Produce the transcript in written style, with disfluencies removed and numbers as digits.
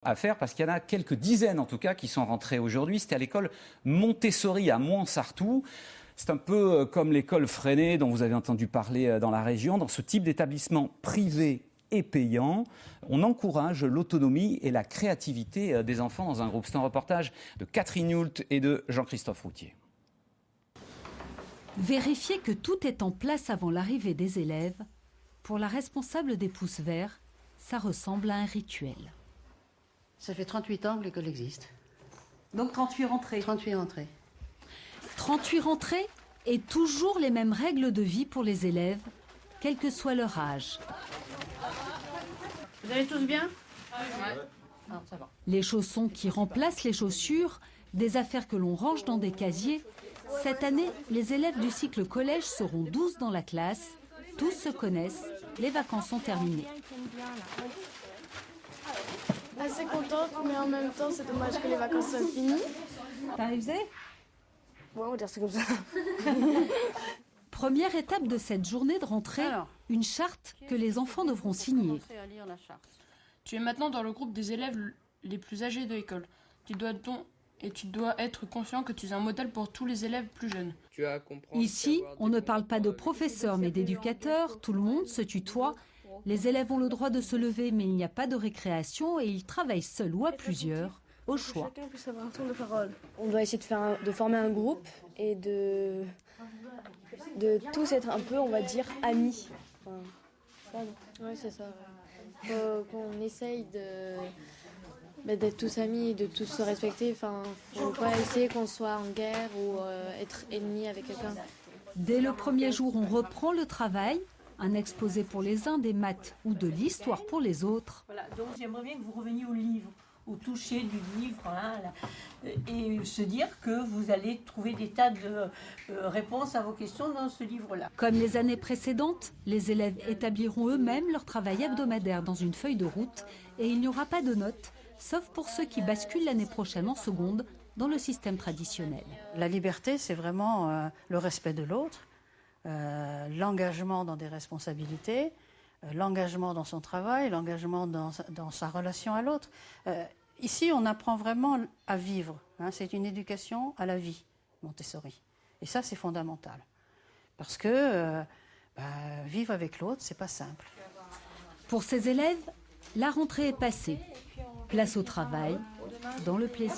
À faire parce qu'il y en a quelques dizaines en tout cas qui sont rentrés aujourd'hui. C'était à l'école Montessori à Mouans-Sartoux. C'est un peu comme l'école Freinet dont vous avez entendu parler dans la région. Dans ce type d'établissement privé et payant, on encourage l'autonomie et la créativité des enfants dans un groupe. C'est un reportage de Catherine Hoult et de Jean-Christophe Routier. Vérifier que tout est en place avant l'arrivée des élèves, pour la responsable des Pouces Verts, ça ressemble à un rituel. Ça fait 38 ans que l'école existe. Donc 38 rentrées. 38 rentrées. 38 rentrées et toujours les mêmes règles de vie pour les élèves, quel que soit leur âge. Vous allez tous bien ? Ouais. Non, ça va. Les chaussons qui remplacent les chaussures, des affaires que l'on range dans des casiers. Cette année, les élèves du cycle collège seront 12 dans la classe. Tous se connaissent, les vacances sont terminées. Assez contente, mais en même temps, c'est dommage que les vacances soient finies. T'as révisé ? Ouais, on va dire c'est comme ça. Première étape de cette journée de rentrée, une charte que les enfants devront signer. Tu es maintenant dans le groupe des élèves les plus âgés de l'école. Tu dois être conscient que tu es un modèle pour tous les élèves plus jeunes. Ici, on ne parle pas de professeurs mais d'éducateurs, tout le monde se tutoie. Les élèves ont le droit de se lever, mais il n'y a pas de récréation et ils travaillent seuls ou à plusieurs, au choix. Chacun puisse avoir un tour de parole. On doit essayer de former un groupe et de tous être un peu, on va dire, amis. Oui, c'est ça. Qu'on essaye d'être tous amis, de tous se respecter. Enfin, faut pas essayer qu'on soit en guerre ou être ennemi avec quelqu'un. Dès le premier jour, on reprend le travail. Un exposé pour les uns, des maths ou de l'histoire pour les autres. Voilà, donc j'aimerais bien que vous reveniez au livre, au toucher du livre, hein, et se dire que vous allez trouver des tas de réponses à vos questions dans ce livre-là. Comme les années précédentes, les élèves établiront eux-mêmes leur travail hebdomadaire dans une feuille de route et il n'y aura pas de notes, sauf pour ceux qui basculent l'année prochaine en seconde dans le système traditionnel. La liberté, c'est vraiment le respect de l'autre. L'engagement dans des responsabilités, l'engagement dans son travail, l'engagement dans sa relation à l'autre. Ici, on apprend vraiment à vivre. Hein, c'est une éducation à la vie, Montessori. Et ça, c'est fondamental. Parce que vivre avec l'autre, c'est pas simple. Pour ces élèves, la rentrée est passée. Place au travail, dans le plaisir.